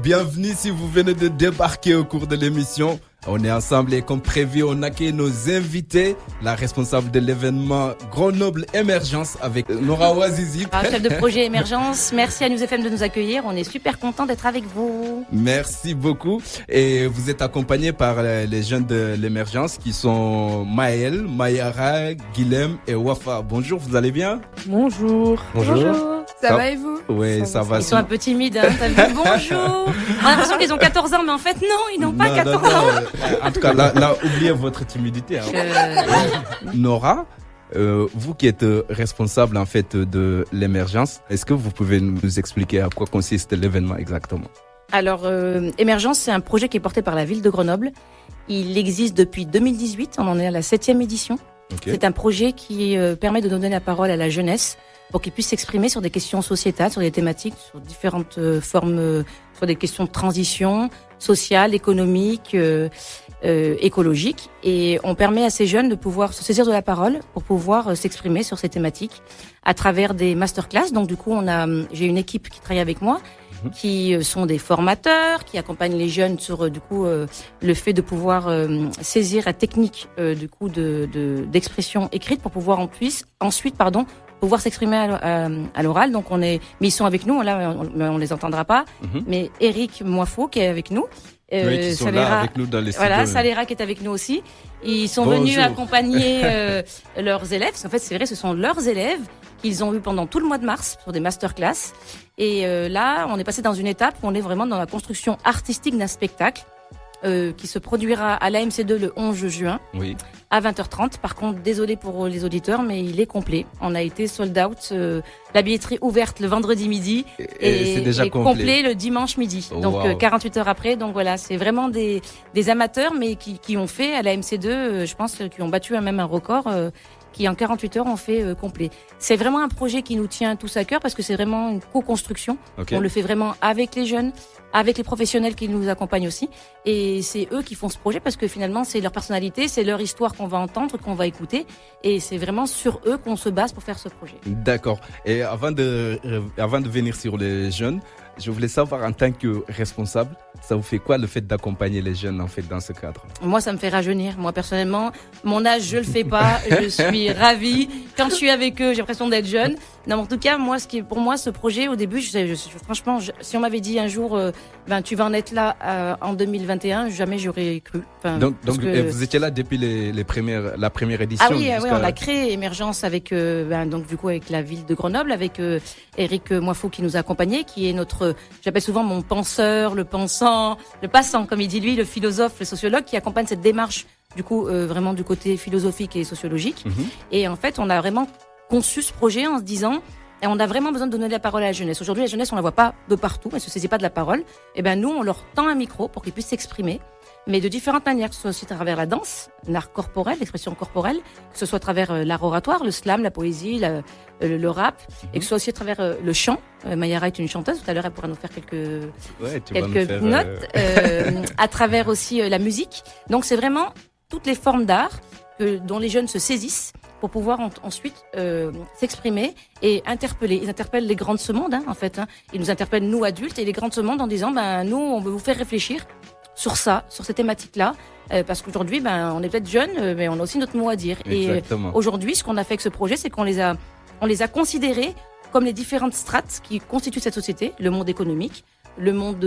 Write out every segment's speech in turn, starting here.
Bienvenue si vous venez de débarquer au cours de l'émission. On est ensemble et comme prévu, on accueille nos invités, la responsable de l'événement Grenoble Émergence avec Nora Ouazizi. Chef de projet Émergence, merci à News FM de nous accueillir. On est super content d'être avec vous. Merci beaucoup. Et vous êtes accompagnés par les jeunes de l'émergence qui sont Maël, Mayara, Guilhem et Wafa. Bonjour, vous allez bien? Bonjour. Ça va et vous? Oui, ça va. Ils sont un peu timides, hein, t'as vu? Bonjour. On a l'impression qu'ils ont 14 ans, mais en fait, non, ils n'ont pas 14 ans. En tout cas, là, oubliez votre timidité. Hein. Nora, vous qui êtes responsable en fait de l'émergence, est-ce que vous pouvez nous expliquer à quoi consiste l'événement exactement? Alors, Émergence, c'est un projet qui est porté par la ville de Grenoble. Il existe depuis 2018, on en est à la 7e édition. Okay. C'est un projet qui permet de donner la parole à la jeunesse pour qu'ils puissent s'exprimer sur des questions sociétales, sur des thématiques, sur différentes formes, sur des questions de transition sociale, économique, écologique. Et on permet à ces jeunes de pouvoir se saisir de la parole pour pouvoir s'exprimer sur ces thématiques à travers des masterclass. Donc du coup, j'ai une équipe qui travaille avec moi, qui sont des formateurs, qui accompagnent les jeunes sur du coup le fait de pouvoir saisir la technique du coup d'expression écrite pour pouvoir ensuite pouvoir s'exprimer à l'oral. Donc mais ils sont avec nous, là on les entendra pas, mais Eric Moifo qui est avec nous. Oui, qui sont Saléra, là avec nous dans les studios. Voilà, Saléra qui est avec nous aussi. Ils sont venus accompagner leurs élèves. Parce qu'en fait, c'est vrai, ce sont leurs élèves qu'ils ont eu pendant tout le mois de mars sur des masterclass. Et là, on est passé dans une étape où on est vraiment dans la construction artistique d'un spectacle qui se produira à l'AMC2 le 11 juin à 20h30. Par contre, désolé pour les auditeurs, mais il est complet. On a été sold out. La billetterie ouverte le vendredi midi et c'est déjà complet le dimanche midi. Donc 48 heures après. Donc voilà, c'est vraiment des amateurs, mais qui ont fait à l'AMC2, je pense, qui ont battu même un record. Qui en 48 heures ont fait complet. C'est vraiment un projet qui nous tient tous à cœur parce que c'est vraiment une co-construction. On le fait vraiment avec les jeunes, avec les professionnels qui nous accompagnent aussi. Et c'est eux qui font ce projet parce que finalement, c'est leur personnalité, c'est leur histoire qu'on va entendre, qu'on va écouter. Et c'est vraiment sur eux qu'on se base pour faire ce projet. D'accord. Et avant de venir sur les jeunes, je voulais savoir en tant que responsable, ça vous fait quoi le fait d'accompagner les jeunes en fait dans ce cadre? Moi, ça me fait rajeunir. Moi, personnellement, mon âge, je le fais pas. Je suis ravie. Quand je suis avec eux, j'ai l'impression d'être jeune. Non, en tout cas, moi, pour moi, ce projet, au début, franchement, si on m'avait dit un jour, tu vas en être là en 2021, jamais j'aurais cru. Donc vous étiez là depuis la première édition. Ah oui, on a créé Émergence avec donc du coup avec la ville de Grenoble, avec Eric Moifo qui nous a accompagnés, qui est j'appelle souvent mon penseur, le pensant, le passant, comme il dit lui, le philosophe, le sociologue qui accompagne cette démarche du coup vraiment du côté philosophique et sociologique. Et en fait, on a vraiment conçu ce projet en se disant, et on a vraiment besoin de donner la parole à la jeunesse. Aujourd'hui, la jeunesse, on la voit pas de partout, elle se saisit pas de la parole. Et nous, on leur tend un micro pour qu'ils puissent s'exprimer, mais de différentes manières, que ce soit aussi à travers la danse, l'art corporel, l'expression corporelle, que ce soit à travers l'art oratoire, le slam, la poésie, le rap, et que ce soit aussi à travers le chant. Mayara est une chanteuse, tout à l'heure elle pourra nous faire quelques notes, à travers aussi la musique. Donc c'est vraiment toutes les formes d'art dont les jeunes se saisissent pour pouvoir ensuite s'exprimer et interpeller. Ils interpellent les grands de ce monde, en fait. Ils nous interpellent, nous adultes, et les grands de ce monde en disant, nous, on veut vous faire réfléchir sur ces thématiques-là, parce qu'aujourd'hui, on est peut-être jeunes, mais on a aussi notre mot à dire. Exactement. Et aujourd'hui, ce qu'on a fait avec ce projet, c'est qu'on les a considérés comme les différentes strates qui constituent cette société, le monde économique, le monde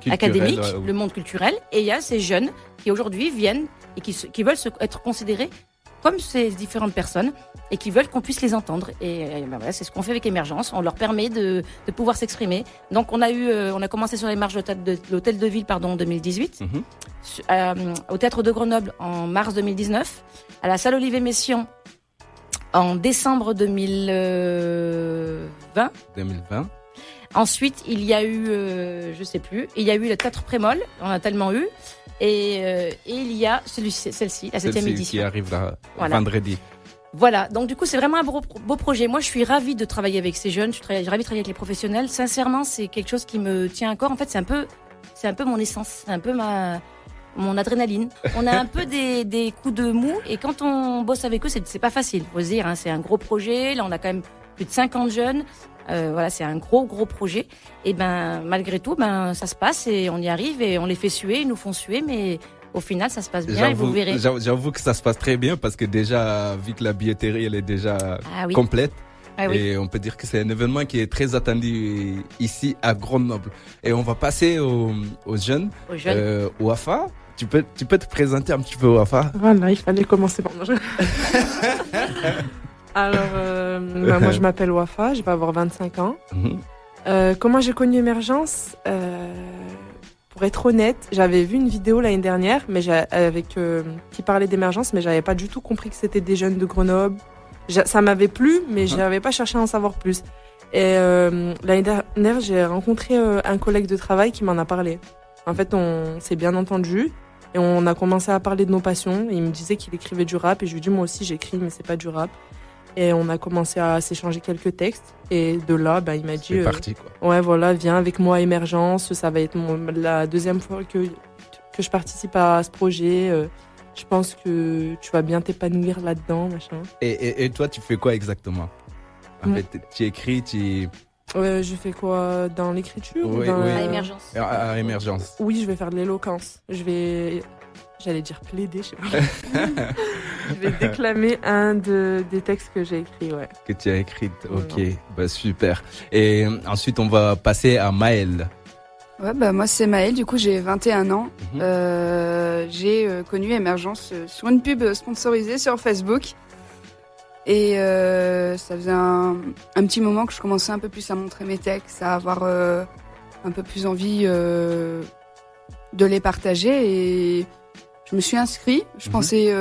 académique, le monde culturel, et il y a ces jeunes qui aujourd'hui viennent et qui veulent être considérés comme ces différentes personnes et qui veulent qu'on puisse les entendre. Et c'est ce qu'on fait avec Émergence. On leur permet de pouvoir s'exprimer. Donc on a commencé sur les marches de l'hôtel de ville en 2018, au théâtre de Grenoble en mars 2019, à la salle Olivier Messiaen en décembre 2020. Ensuite, il y a eu, je sais plus, il y a eu le théâtre Prémol, on a tellement eu. Et il y a celle-ci, la 7e édition. Qui arrive là, vendredi. Voilà, donc du coup c'est vraiment un beau projet. Moi je suis ravie de travailler avec ces jeunes, je suis ravie de travailler avec les professionnels. Sincèrement c'est quelque chose qui me tient à cœur. En fait c'est un peu mon essence, c'est un peu mon adrénaline. On a un peu des coups de mou et quand on bosse avec eux c'est pas facile, faut se dire, c'est un gros projet. Là on a quand même plus de 50 jeunes. Voilà, c'est un gros projet. Et malgré tout, ça se passe et on y arrive et on les fait suer, ils nous font suer, mais au final, ça se passe bien et vous verrez. J'avoue que ça se passe très bien parce que déjà, vu que la billetterie, elle est déjà complète. Et on peut dire que c'est un événement qui est très attendu ici à Grenoble. Et on va passer aux jeunes. Wafa, tu peux te présenter un petit peu, Wafa? Voilà, il fallait commencer par moi. Alors, moi je m'appelle Wafa, je vais avoir 25 ans. Comment j'ai connu Émergence? Pour être honnête, j'avais vu une vidéo l'année dernière qui parlait d'Émergence, mais j'avais pas du tout compris que c'était des jeunes de Grenoble. Ça m'avait plu, mais je n'avais pas cherché à en savoir plus. Et l'année dernière, j'ai rencontré un collègue de travail qui m'en a parlé. En fait, on s'est bien entendu et on a commencé à parler de nos passions. Il me disait qu'il écrivait du rap et je lui ai dit moi aussi j'écris, mais c'est pas du rap. Et on a commencé à s'échanger quelques textes. Et de là, il m'a dit... C'est parti, quoi. Ouais, voilà, viens avec moi à Émergence. Ça va être la deuxième fois que je participe à ce projet. Je pense que tu vas bien t'épanouir là-dedans, machin. Et toi, tu fais quoi exactement? En fait, tu écris, je fais quoi dans l'écriture? À Émergence. À Émergence. Oui, je vais faire de l'éloquence. J'allais dire plaider, je sais pas. Je vais déclamer un des textes que j'ai écrits, ouais. Que tu as écrit, ok. Super. Et ensuite, on va passer à Maëlle. Ouais, moi c'est Maëlle, du coup j'ai 21 ans. J'ai connu Émergence sur une pub sponsorisée sur Facebook. Et ça faisait un petit moment que je commençais un peu plus à montrer mes textes, à avoir un peu plus envie de les partager. Et je me suis inscrite. Je pensais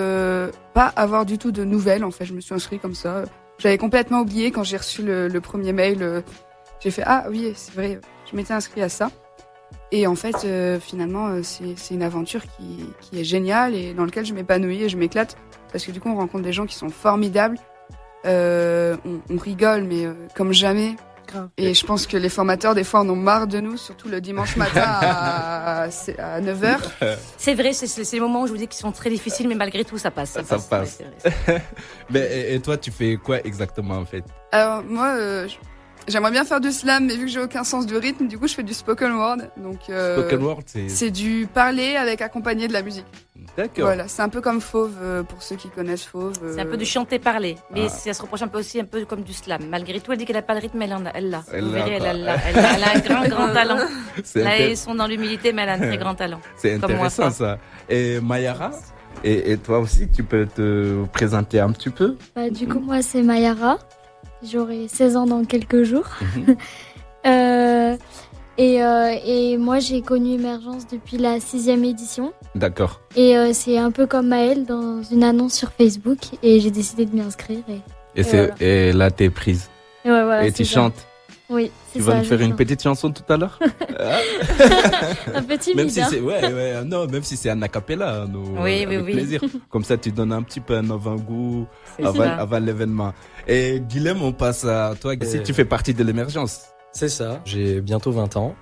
pas avoir du tout de nouvelles, en fait. Je me suis inscrite comme ça. J'avais complètement oublié quand j'ai reçu le premier mail. J'ai fait « Ah oui, c'est vrai, je m'étais inscrite à ça ». Et en fait, finalement, c'est une aventure qui est géniale et dans laquelle je m'épanouis et je m'éclate. Parce que du coup, on rencontre des gens qui sont formidables. On rigole, mais comme jamais. Grave. Et je pense que les formateurs, des fois, en ont marre de nous, surtout le dimanche matin à 9h. C'est vrai, c'est les moments où je vous dis qu'ils sont très difficiles, mais malgré tout, ça passe. Ça passe. Ouais, mais, et toi, tu fais quoi exactement, en fait? Alors, moi, j'aimerais bien faire du slam, mais vu que j'ai aucun sens du rythme, du coup, je fais du spoken word. Donc, spoken word, c'est du parler avec accompagné de la musique. D'accord. Voilà, c'est un peu comme Fauve, pour ceux qui connaissent Fauve. C'est un peu du chanter-parler, mais ça se reproche un peu comme du slam. Malgré tout, elle dit qu'elle n'a pas le rythme, elle l'a. Vous verrez, elle a un grand talent. Là, ils sont dans l'humilité, mais elle a un très grand talent. C'est intéressant, ça. Et Mayara, et toi aussi, tu peux te présenter un petit peu? Du coup, moi, c'est Mayara. J'aurai 16 ans dans quelques jours. Et moi, j'ai connu Émergence depuis la 6e édition. D'accord. Et c'est un peu comme Maëlle dans une annonce sur Facebook. Et j'ai décidé de m'y inscrire. Et là, t'es prise. Et, ouais, voilà, et tu chantes. Oui, c'est tu ça. vas nous faire une petite chanson tout à l'heure? Un peu timide. Même si c'est, non, même si c'est un acapella, avec plaisir. Comme ça, tu donnes un petit peu un avant-goût avant l'événement. Et Guilhem, on passe à toi. Si tu fais partie de l'Émergence. C'est ça, j'ai bientôt 20 ans.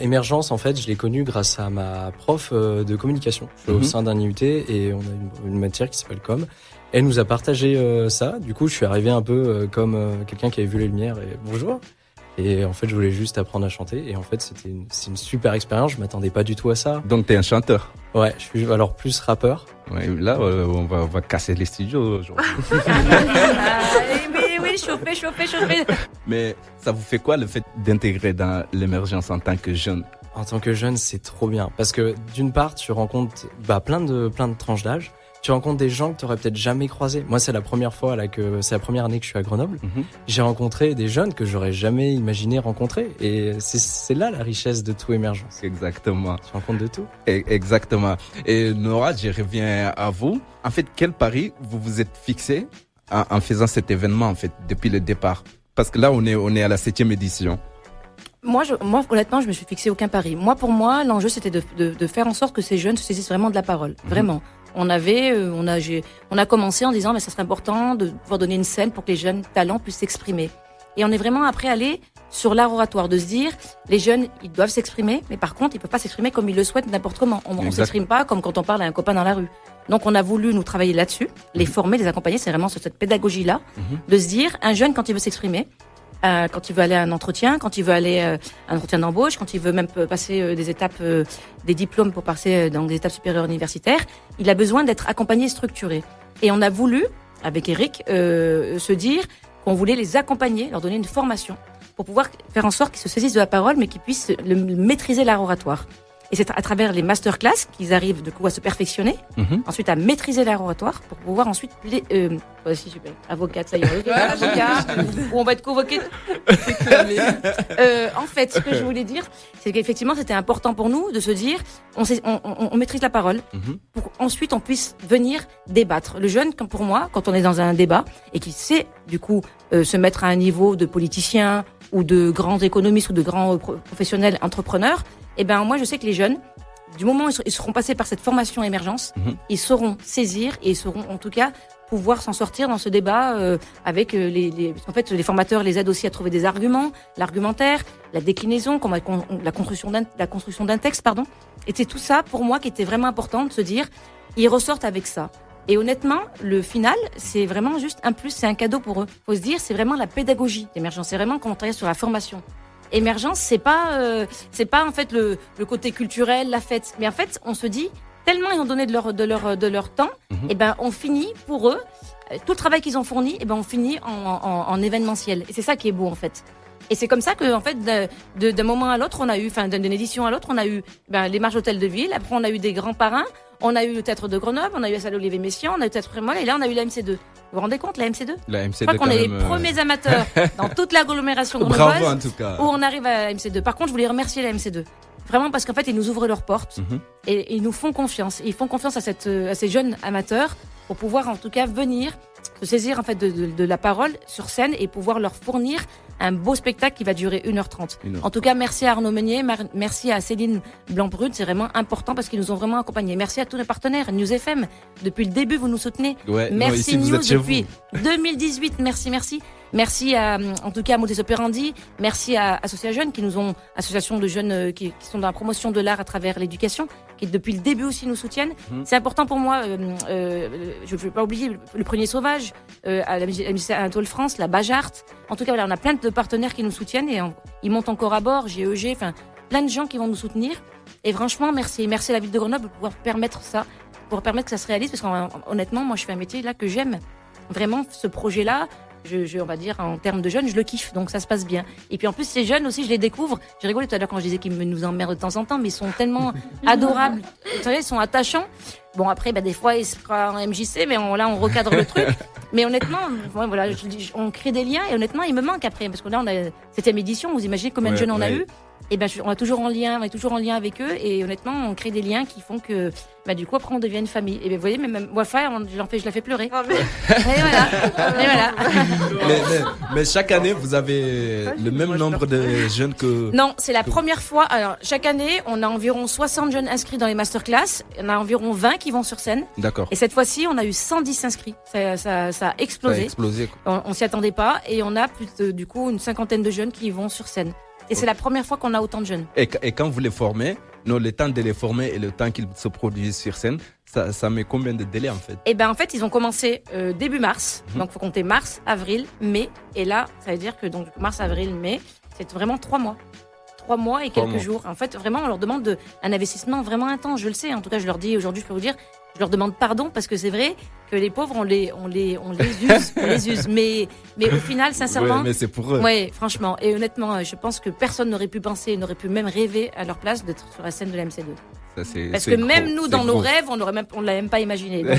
Émergence, en fait, je l'ai connue grâce à ma prof de communication. Je suis au sein d'un IUT et on a une matière qui s'appelle Com. Elle nous a partagé ça. Du coup, je suis arrivé un peu comme quelqu'un qui avait vu les lumières et bonjour. Et en fait, je voulais juste apprendre à chanter. Et en fait, c'est une super expérience. Je m'attendais pas du tout à ça. Donc, t'es un chanteur? Ouais, je suis alors plus rappeur. Ouais, là, on va casser les studios aujourd'hui. Oui, chauffer. Mais ça vous fait quoi le fait d'intégrer dans l'Émergence en tant que jeune? En tant que jeune, c'est trop bien. Parce que d'une part, tu rencontres plein de tranches d'âge. Tu rencontres des gens que tu n'aurais peut-être jamais croisés. Moi, c'est la première année que je suis à Grenoble. J'ai rencontré des jeunes que j'aurais jamais imaginé rencontrer. Et c'est là la richesse de tout Émergence. Exactement. Tu rencontres de tout. Exactement. Et Nora, je reviens à vous. En fait, quel pari vous vous êtes fixé en faisant cet événement, en fait, depuis le départ? Parce que là, on est à la 7e édition. Moi, honnêtement, je me suis fixé aucun pari. Pour moi, l'enjeu, c'était de faire en sorte que ces jeunes se saisissent vraiment de la parole. Vraiment. On a commencé en disant, mais ça serait important de pouvoir donner une scène pour que les jeunes talents puissent s'exprimer. Et on est vraiment après allé sur l'art oratoire, de se dire, les jeunes, ils doivent s'exprimer, mais par contre, ils peuvent pas s'exprimer comme ils le souhaitent n'importe comment. On s'exprime pas comme quand on parle à un copain dans la rue. Donc, on a voulu nous travailler là-dessus, les former, les accompagner. C'est vraiment sur cette pédagogie-là, de se dire, un jeune, quand il veut s'exprimer, quand il veut aller à un entretien, quand il veut aller à un entretien d'embauche, quand il veut même passer des étapes, des diplômes pour passer dans des étapes supérieures universitaires. Il a besoin d'être accompagné et structuré. Et on a voulu, avec Eric, se dire qu'on voulait les accompagner, leur donner une formation pour pouvoir faire en sorte qu'ils se saisissent de la parole, mais qu'ils puissent maîtriser l'art oratoire. Et c'est à travers les masterclass qu'ils arrivent du coup à se perfectionner, ensuite à maîtriser l'art oratoire pour pouvoir ensuite si super, avocate, ça y est, avocat, où on va être convoqué. En fait, ce que je voulais dire, c'est qu'effectivement, c'était important pour nous de se dire, on maîtrise la parole, pour ensuite on puisse venir débattre. Le jeune, comme pour moi, quand on est dans un débat et qui sait du coup se mettre à un niveau de politicien ou de grands économistes ou de grands professionnels entrepreneurs, eh ben moi je sais que les jeunes, du moment où ils seront passés par cette formation émergence, ils sauront saisir et ils sauront en tout cas pouvoir s'en sortir dans ce débat avec parce qu'en fait les formateurs les aident aussi à trouver des arguments, l'argumentaire, la déclinaison, la construction d'un texte, pardon. Et c'est tout ça pour moi qui était vraiment important de se dire, ils ressortent avec ça. Et honnêtement, le final, c'est vraiment juste un plus, c'est un cadeau pour eux. Faut se dire, c'est vraiment la pédagogie d'émergence, c'est vraiment quand on travaille sur la formation. Émergence, c'est pas en fait le côté culturel, la fête, mais en fait, on se dit tellement ils ont donné de leur temps, et ben on finit pour eux tout le travail qu'ils ont fourni, et ben on finit en événementiel. Et c'est ça qui est beau en fait. Et c'est comme ça que en fait d'un moment à l'autre, on a eu, enfin d'une édition à l'autre, on a eu les marches d'hôtel de ville. Après, on a eu des grands parrains. On a eu le théâtre de Grenoble, on a eu la salle Olivier Messiaen, on a eu le théâtre Frémol, et là on a eu la MC2. Vous vous rendez compte, la MC2? La MC2, je crois qu'on est les premiers amateurs dans toute l'agglomération grenobloise. Bravo en tout cas. Où on arrive à la MC2. Par contre, je voulais remercier la MC2. Vraiment parce qu'en fait, ils nous ouvrent leurs portes et ils nous font confiance. Ils font confiance à ces jeunes amateurs pour pouvoir en tout cas venir se saisir en fait de la parole sur scène et pouvoir leur fournir un beau spectacle qui va durer 1h30. En tout cas, merci à Arnaud Meunier, merci à Céline Blanc-Brut, c'est vraiment important parce qu'ils nous ont vraiment accompagnés. Merci à tous nos partenaires, News FM, depuis le début vous nous soutenez. Ouais, merci non, News depuis 2018, merci. Merci en tout cas à Modus Operandi, merci à Association Jeunes qui nous ont, association de jeunes qui sont dans la promotion de l'art à travers l'éducation, qui depuis le début aussi nous soutiennent. C'est important pour moi, je ne veux pas oublier le Prunier Sauvage, à la Anatole France, la Bajart. En tout cas, voilà, on a plein de partenaires qui nous soutiennent et ils montent encore à bord, GEG, enfin plein de gens qui vont nous soutenir. Et franchement, merci à la ville de Grenoble pour pouvoir permettre ça, pour permettre que ça se réalise, parce qu'honnêtement, moi je fais un métier là que j'aime. Vraiment, ce projet-là, on va dire, en termes de jeunes, je le kiffe, donc ça se passe bien. Et puis en plus, ces jeunes aussi, je les découvre. J'ai rigolé tout à l'heure quand je disais qu'ils nous emmerdent de temps en temps, mais ils sont tellement adorables. Vous savez, ils sont attachants. Bon, après, des fois, ils se prennent en MJC, mais là, on recadre le truc. Mais honnêtement, voilà, on crée des liens, et honnêtement, il me manque après, parce que là, on a 7e édition, vous imaginez combien de jeunes on a eu. Et on est toujours en lien avec eux, et honnêtement, on crée des liens qui font que, du coup, après, on devient une famille. Et vous voyez, même Wafa, je la fais pleurer. Oh, mais... Et voilà. Mais chaque année, vous avez le même nombre de jeunes que... Non, c'est la première fois. Alors, chaque année, on a environ 60 jeunes inscrits dans les masterclass. On a environ 20 qui vont sur scène. D'accord. Et cette fois-ci, on a eu 110 inscrits. Ça a explosé. Ça a explosé, quoi. On s'y attendait pas. Et on a du coup, une cinquantaine de jeunes qui vont sur scène. Et c'est la première fois qu'on a autant de jeunes. Et quand vous les formez, le temps de les former et le temps qu'ils se produisent sur scène, ça met combien de délai en fait? En fait, ils ont commencé début mars. Donc, il faut compter mars, avril, mai. Et là, ça veut dire que donc mars, avril, mai, c'est vraiment 3 mois. 3 mois et quelques jours. En fait, vraiment, on leur demande un investissement vraiment intense. Je le sais. En tout cas, je leur dis aujourd'hui, je peux vous dire, je leur demande pardon parce que c'est vrai que les pauvres, on les use. Mais au final, sincèrement. Ouais, mais c'est pour eux. Ouais, franchement. Et honnêtement, je pense que personne n'aurait pu penser, n'aurait pu même rêver à leur place d'être sur la scène de la MC2. Parce que même nous, dans nos rêves, on l'a même pas imaginé. Donc,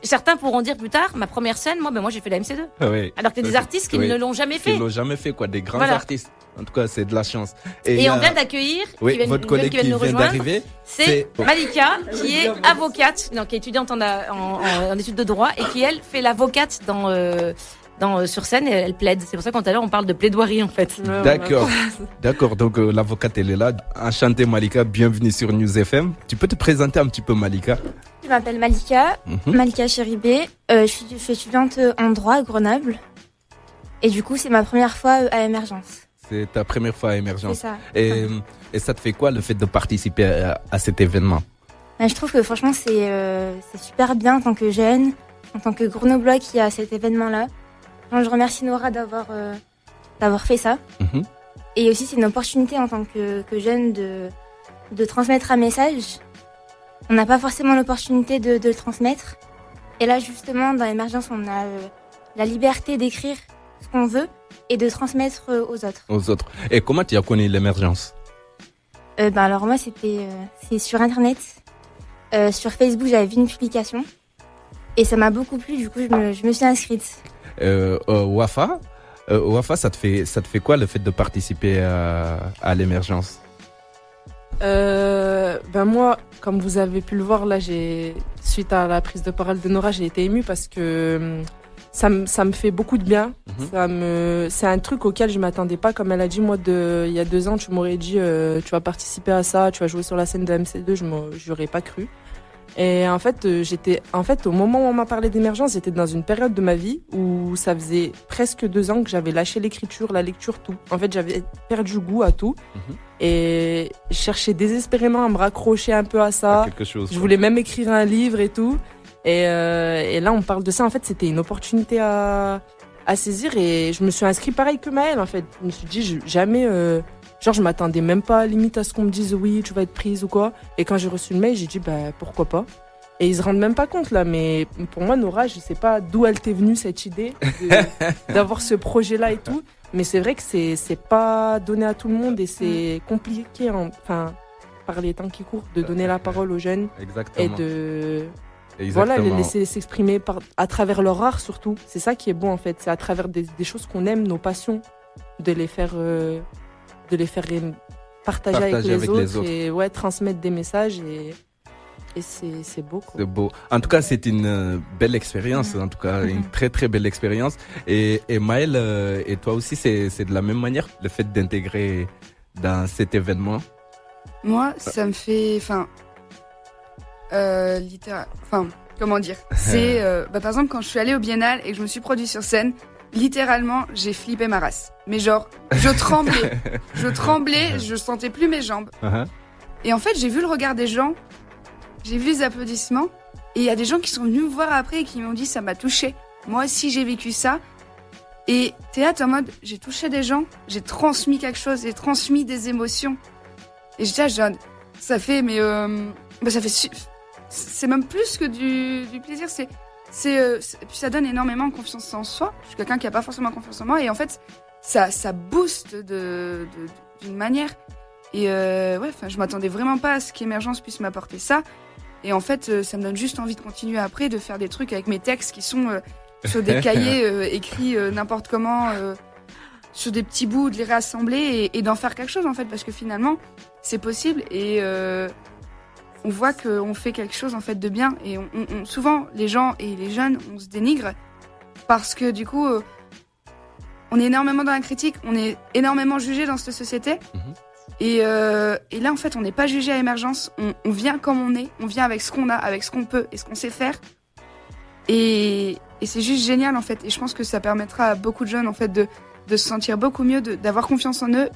certains pourront dire plus tard, ma première scène, moi j'ai fait la MC2. Oui. Alors qu'il y a des artistes qui ne l'ont jamais fait. Ils l'ont jamais fait, quoi. Des grands artistes. En tout cas, c'est de la chance. Et on vient d'accueillir, votre collègue qui vient d'arriver, c'est Malika, qui est avocate, qui est étudiante en études de droit et qui, elle, fait l'avocate sur scène et elle plaide. C'est pour ça que tout à l'heure, on parle de plaidoirie, en fait. D'accord. Donc, l'avocate, elle est là. Enchantée, Malika. Bienvenue sur News FM. Tu peux te présenter un petit peu, Malika? Je m'appelle Malika, Malika Chéribé. Je suis étudiante en droit à Grenoble. Et du coup, c'est ma première fois à Émergence. C'est ta première fois à Émergence. C'est ça. Et ça te fait quoi, le fait de participer à cet événement? Je trouve que franchement, c'est super bien en tant que jeune, en tant que Grenoblois qui a cet événement-là. Je remercie Nora d'avoir d'avoir fait ça. Mhm. Et aussi, c'est une opportunité en tant que jeune de transmettre un message. On n'a pas forcément l'opportunité de le transmettre. Et là, justement, dans l'émergence, on a la liberté d'écrire ce qu'on veut et de transmettre aux autres. Aux autres. Et comment tu as connu l'émergence? Alors moi, c'est sur Internet. Sur Facebook, j'avais vu une publication. Et ça m'a beaucoup plu, du coup, je me suis inscrite. Wafa, ça te fait quoi le fait de participer à l'émergence? Moi, comme vous avez pu le voir, là, suite à la prise de parole de Nora, j'ai été émue parce que ça me fait beaucoup de bien. C'est un truc auquel je m'attendais pas. Comme elle a dit, moi, il y a 2 ans, tu m'aurais dit, tu vas participer à ça, tu vas jouer sur la scène de MC2, j'aurais pas cru. Et en fait, au moment où on m'a parlé d'émergence, j'étais dans une période de ma vie où ça faisait presque 2 ans que j'avais lâché l'écriture, la lecture, tout. En fait, j'avais perdu goût à tout. Et je cherchais désespérément à me raccrocher un peu à ça. Quelque chose. Je voulais même écrire un livre et tout. Et là, on parle de ça. En fait, c'était une opportunité à saisir. Et je me suis inscrite pareil que Maëlle, en fait. Je me suis dit, jamais... je m'attendais même pas limite à ce qu'on me dise oui, tu vas être prise ou quoi. Et quand j'ai reçu le mail, j'ai dit pourquoi pas. Et ils se rendent même pas compte là, mais pour moi, Nora, je sais pas d'où elle t'est venue cette idée d'avoir ce projet-là et tout. Mais c'est vrai que c'est pas donné à tout le monde et c'est compliqué, par les temps qui courent, de donner la parole aux jeunes. Exactement. Et voilà, les laisser s'exprimer à travers leur art surtout. C'est ça qui est beau en fait. C'est à travers des choses qu'on aime, nos passions, de les faire partager avec les autres et transmettre des messages et c'est beau, quoi. C'est beau. En tout cas, c'est une belle expérience, en tout cas, une très très belle expérience. Et Maëlle, et toi aussi, c'est de la même manière le fait d'intégrer dans cet événement? Moi, ça me fait, comment dire? C'est, par exemple, quand je suis allée au Biennale et que je me suis produite sur scène, littéralement, j'ai flippé ma race. Mais genre, je tremblais, je sentais plus mes jambes. Et en fait, j'ai vu le regard des gens, j'ai vu les applaudissements, et il y a des gens qui sont venus me voir après et qui m'ont dit ça m'a touchée. Moi aussi, j'ai vécu ça. Et t'es là, t'es en mode, j'ai touché des gens, j'ai transmis quelque chose, j'ai transmis des émotions. Et j'étais là, ça fait, c'est même plus que du plaisir, puis ça donne énormément confiance en soi. Je suis quelqu'un qui a pas forcément confiance en moi et en fait ça booste d'une manière et je m'attendais vraiment pas à ce qu'Émergence puisse m'apporter ça et en fait ça me donne juste envie de continuer après, de faire des trucs avec mes textes qui sont sur des cahiers écrits n'importe comment sur des petits bouts, de les réassembler et d'en faire quelque chose en fait, parce que finalement c'est possible et on voit qu'on fait quelque chose en fait de bien et souvent les gens et les jeunes on se dénigre parce que du coup on est énormément dans la critique, on est énormément jugé dans cette société et là en fait on n'est pas jugé à Émergence, on vient comme on est, on vient avec ce qu'on a, avec ce qu'on peut et ce qu'on sait faire et c'est juste génial en fait et je pense que ça permettra à beaucoup de jeunes en fait de se sentir beaucoup mieux, d'avoir confiance en eux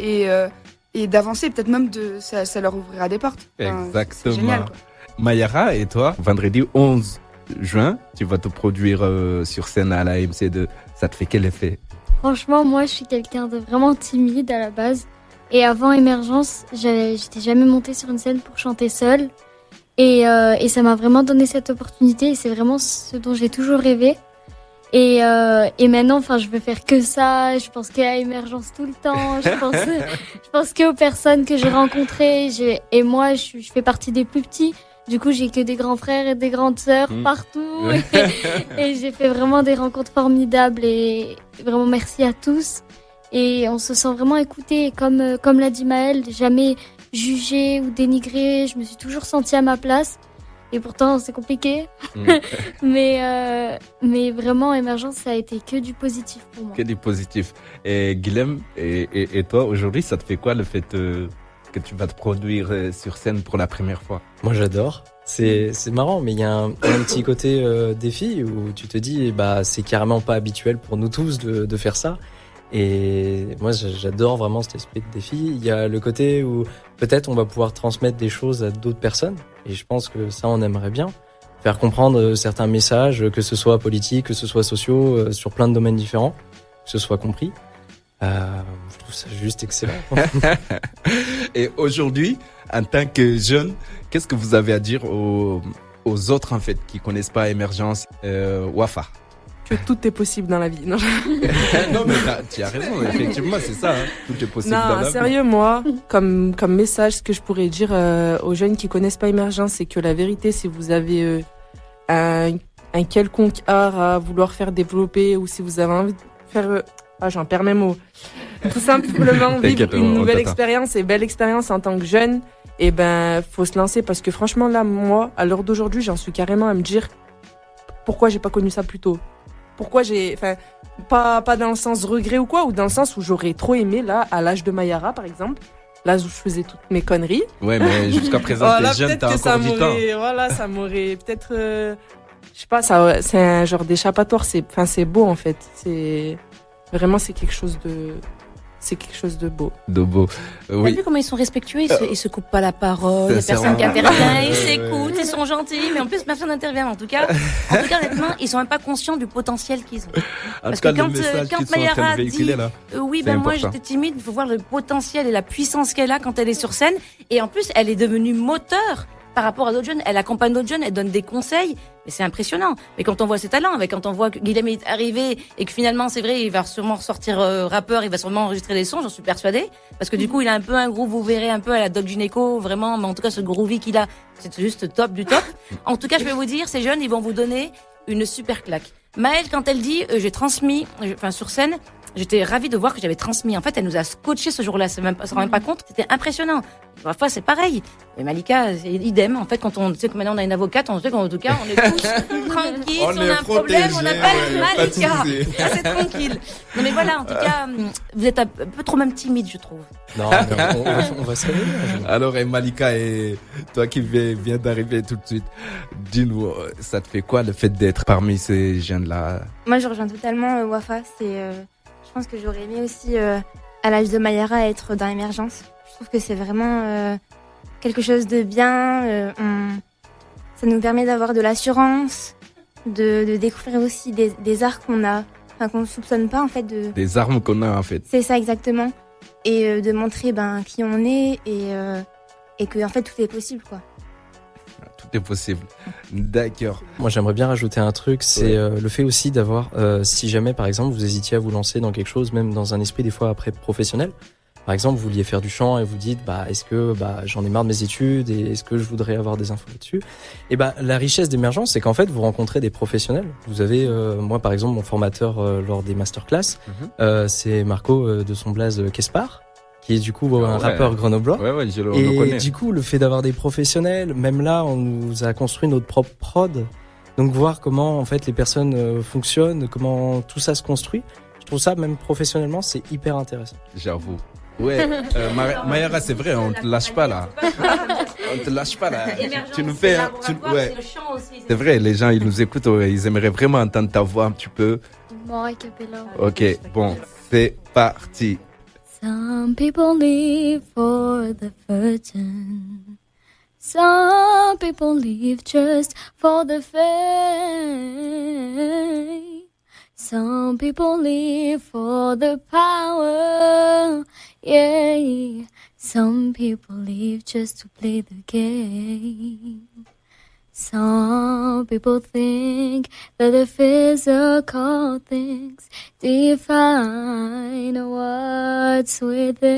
et d'avancer, peut-être même ça leur ouvrira des portes. Exactement. C'est génial, quoi. Mayara, et toi, vendredi 11 juin, tu vas te produire sur scène à la MC2. Ça te fait quel effet? Franchement, moi, je suis quelqu'un de vraiment timide à la base. Et avant Émergence, j'étais jamais montée sur une scène pour chanter seule. Et ça m'a vraiment donné cette opportunité. Et c'est vraiment ce dont j'ai toujours rêvé. Et maintenant, je veux faire que ça. Je pense qu'à Émergence tout le temps. Je pense qu'aux personnes que j'ai rencontrées. Et moi, je fais partie des plus petits. Du coup, j'ai que des grands frères et des grandes sœurs partout. Et j'ai fait vraiment des rencontres formidables. Et vraiment, merci à tous. Et on se sent vraiment écouté. Comme l'a dit Maëlle, jamais jugé ou dénigré. Je me suis toujours sentie à ma place. Et pourtant, c'est compliqué. Mais vraiment, Émergence, ça a été que du positif pour moi. Que du positif. Et Guilhem, et toi, aujourd'hui, ça te fait quoi le fait que tu vas te produire sur scène pour la première fois? Moi, j'adore. C'est marrant, mais il y a un petit côté défi où tu te dis, c'est carrément pas habituel pour nous tous de faire ça. Et moi, j'adore vraiment cet esprit de défi. Il y a le côté où peut-être on va pouvoir transmettre des choses à d'autres personnes. Et je pense que ça, on aimerait bien. Faire comprendre certains messages, que ce soit politiques, que ce soit sociaux, sur plein de domaines différents, que ce soit compris. Je trouve ça juste excellent. Et aujourd'hui, en tant que jeune, qu'est-ce que vous avez à dire aux autres en fait qui connaissent pas Émergence Wafa? Que tout est possible dans la vie. Non, non mais tu as raison, effectivement, c'est ça. Hein. Tout est possible dans la vie. Sérieux, moi, comme message, ce que je pourrais dire aux jeunes qui connaissent pas Émergence, c'est que la vérité, si vous avez un quelconque art à vouloir faire développer, ou si vous avez envie de faire... j'en perds mes mots. Tout simplement vivre une nouvelle expérience et belle expérience en tant que jeune, et faut se lancer, parce que franchement, là, moi, à l'heure d'aujourd'hui, j'en suis carrément à me dire pourquoi j'ai pas connu ça plus tôt. Pourquoi pas dans le sens regret ou quoi, ou dans le sens où j'aurais trop aimé, là, à l'âge de Mayara, par exemple, là où je faisais toutes mes conneries. Ouais, mais jusqu'à présent, t'es jeune, t'as encore du temps. Voilà, ça m'aurait peut-être, je sais pas, ça, c'est un genre d'échappatoire, c'est beau, en fait. Vraiment, c'est quelque chose de beau. Oui. T'as vu comment ils sont respectueux, ils se coupent pas la parole, il y a personne qui intervient, ils s'écoutent, ils sont gentils, mais en plus personne n'intervient. En tout cas, honnêtement, ils sont même pas conscients du potentiel qu'ils ont. Parce que quand Mayara dit, moi j'étais timide, il faut voir le potentiel et la puissance qu'elle a quand elle est sur scène, et en plus elle est devenue moteur par rapport à d'autres jeunes, elle accompagne d'autres jeunes, elle donne des conseils, mais c'est impressionnant. Mais quand on voit ses talents, quand on voit que Guilhem est arrivé et que finalement, c'est vrai, il va sûrement ressortir rappeur, il va sûrement enregistrer des sons, j'en suis persuadée, parce que du coup, il a un peu un groove, vous verrez un peu à la Doc Gynéco, vraiment, mais en tout cas, ce groovy qu'il a, c'est juste top du top. En tout cas, je peux vous dire, ces jeunes, ils vont vous donner une super claque. Maëlle, quand elle dit, j'ai transmis, sur scène, j'étais ravie de voir que j'avais transmis. En fait, elle nous a scotché ce jour-là. Elle se rend même pas compte. C'était impressionnant. Parfois, c'est pareil. Mais Malika, c'est idem. En fait, quand on sait que maintenant on a une avocate, on sait qu'en tout cas, on est tous tranquilles. Si on a un problème, on appelle Malika. Ah, c'est tranquille. Non, mais voilà, en tout cas, vous êtes un peu trop même timide, je trouve. Non, on va se réveiller. Alors, Malika, et toi qui viens d'arriver tout de suite, dis-nous, ça te fait quoi le fait d'être parmi ces jeunes-là? Moi, je rejoins totalement Wafa. Je pense que j'aurais aimé aussi, à l'âge de Mayara, être dans Émergence. Je trouve que c'est vraiment quelque chose de bien. Ça nous permet d'avoir de l'assurance, de découvrir aussi des arts qu'on a, qu'on ne soupçonne pas en fait. Des armes qu'on a en fait. C'est ça exactement. Et de montrer qui on est et que en fait tout est possible quoi. Tout est possible. D'accord. Moi, j'aimerais bien rajouter un truc, c'est le fait aussi d'avoir, si jamais, par exemple, vous hésitiez à vous lancer dans quelque chose, même dans un esprit des fois après professionnel. Par exemple, vous vouliez faire du chant et vous dites, est-ce que j'en ai marre de mes études et est-ce que je voudrais avoir des infos là-dessus? Et la richesse d'Émergence, c'est qu'en fait, vous rencontrez des professionnels. Vous avez, moi, par exemple, mon formateur lors des masterclass, c'est Marco de son blaze Kespar, qui est du coup un rappeur grenoblois. Ouais, je le et connais. Du coup, le fait d'avoir des professionnels, même là, on nous a construit notre propre prod. Donc voir comment en fait les personnes fonctionnent, comment tout ça se construit. Je trouve ça même professionnellement, c'est hyper intéressant. J'avoue. Ouais, Mayara, c'est vrai, on te lâche pas là. On te lâche pas là. Tu nous fais ouais. C'est vrai, les gens ils nous écoutent, ils aimeraient vraiment entendre ta voix un petit peu. Bon, a cappella. OK, bon, c'est parti. Some people live for the fortune. Some people live just for the fame. Some people live for the power. Yeah. Some people live just to play the game. Some people think that the physical things define what's within.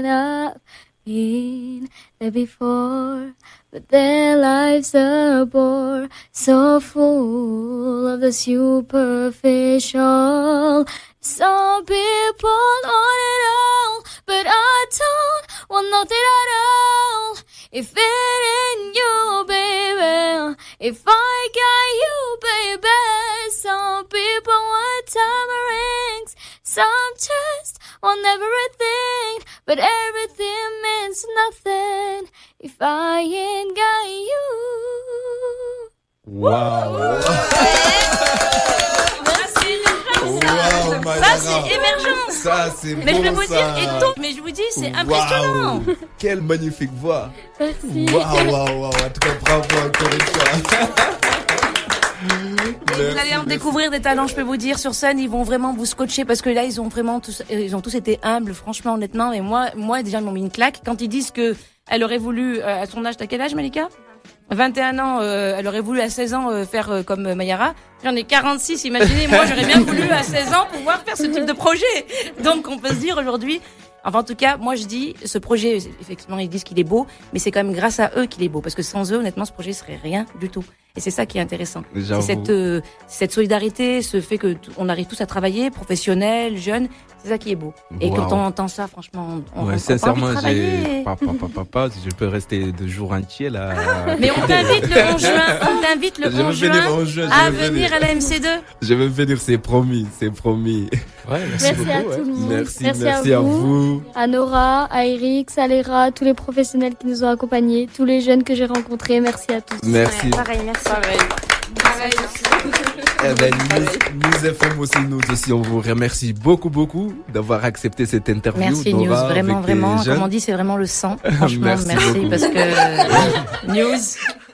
I've been there before, but their lives are bore, so full of the superficial. Some people want it all, but I don't want nothing at all. If it ain't you, baby, if I got you, baby. Some people want diamond rings, some just want everything, but everything means nothing if I ain't got you. Wow. Ça, c'est Émergence. Ça, c'est mais beau, je vais vous ça. dire, et tout, mais je vous dis, c'est impressionnant. Wow. Quelle magnifique voix. Merci. Waouh. En tout cas, bravo encore une fois. Vous allez en découvrir des talents, je peux vous dire, sur scène, ils vont vraiment vous scotcher parce que là, ils ont tous été humbles, franchement, honnêtement. Et moi, déjà, ils m'ont mis une claque. Quand ils disent que elle aurait voulu, à son âge, t'as quel âge, Malika? 21 ans, elle aurait voulu à 16 ans faire comme Mayara. J'en ai 46, imaginez, moi j'aurais bien voulu à 16 ans pouvoir faire ce type de projet. Donc on peut se dire aujourd'hui, enfin en tout cas, moi je dis, ce projet, effectivement ils disent qu'il est beau, mais c'est quand même grâce à eux qu'il est beau, parce que sans eux, honnêtement, ce projet serait rien du tout. Et c'est ça qui est intéressant. C'est cette solidarité, ce fait que on arrive tous à travailler, professionnels, jeunes, c'est ça qui est beau. Et quand on entend ça, franchement, sincèrement, papa, je peux rester 2 jours entiers là. Mais on t'invite le 11 juin, à venir à la MC2. Je vais venir, c'est promis. Ouais, Merci beaucoup, à tout le monde. Merci à vous. À Nora, à Eric, Saléra, à tous les professionnels qui nous ont accompagnés, tous les jeunes que j'ai rencontrés. Merci à tous. Merci. Ouais, pareil, merci. Pareil. Eh ben, nous FM aussi, nous aussi, on vous remercie beaucoup d'avoir accepté cette interview. Merci News, vraiment, comme on dit, c'est vraiment le sang. Franchement, merci parce que News,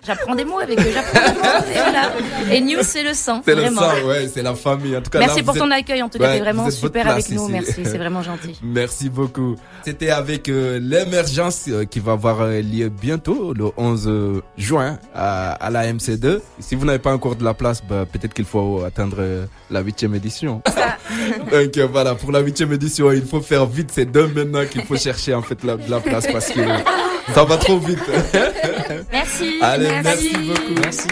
j'apprends des mots avec eux, et voilà. Et News, c'est le sang, c'est vraiment. Le sang, ouais, c'est la famille. En tout cas, merci là, pour ton accueil, en tout cas, t'es vraiment super avec nous, ici. merci, c'est vraiment gentil. Merci beaucoup. C'était avec l'émergence qui va avoir lieu bientôt, le 11 juin, à la MC2. Si vous n'avez pas encore de la place, peut-être qu'il faut atteindre la 8e édition. Donc voilà, pour la 8e édition, il faut faire vite. C'est maintenant qu'il faut chercher en fait la place parce que ça va trop vite. Merci. Allez, merci beaucoup. Merci.